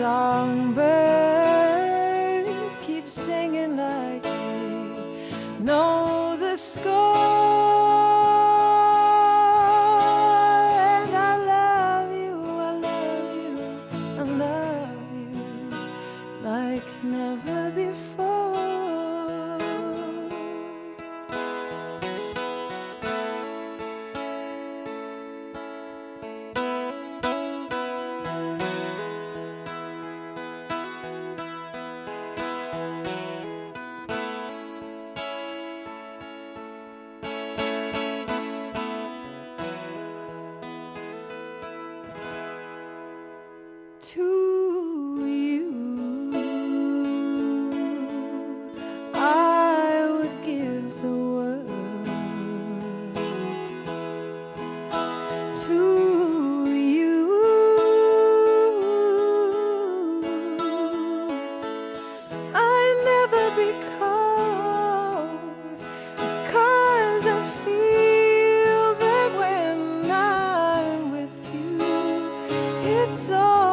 songbird keeps singing like they know the score. And I love you, I love you, I love you like never before. To you, I would give the world. To you, I'd never be cold, 'cause I feel that when I'm with you, it's all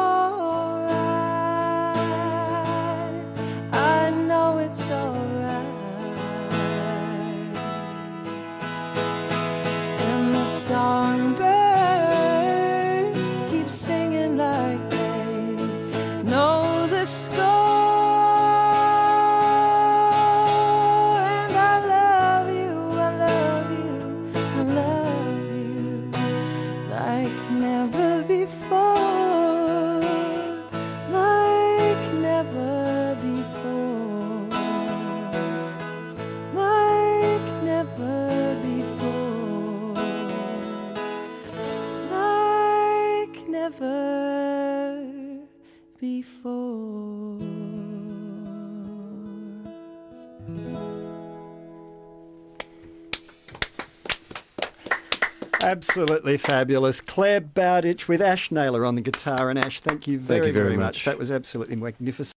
songbird keeps singing like they know the score. And I love you, I love you, I love you like never before, like never before, like never before, never before. Absolutely fabulous. Clare Bowditch with Ash Naylor on the guitar. And Ash, thank you very, Thank you very much. much. That was absolutely magnificent.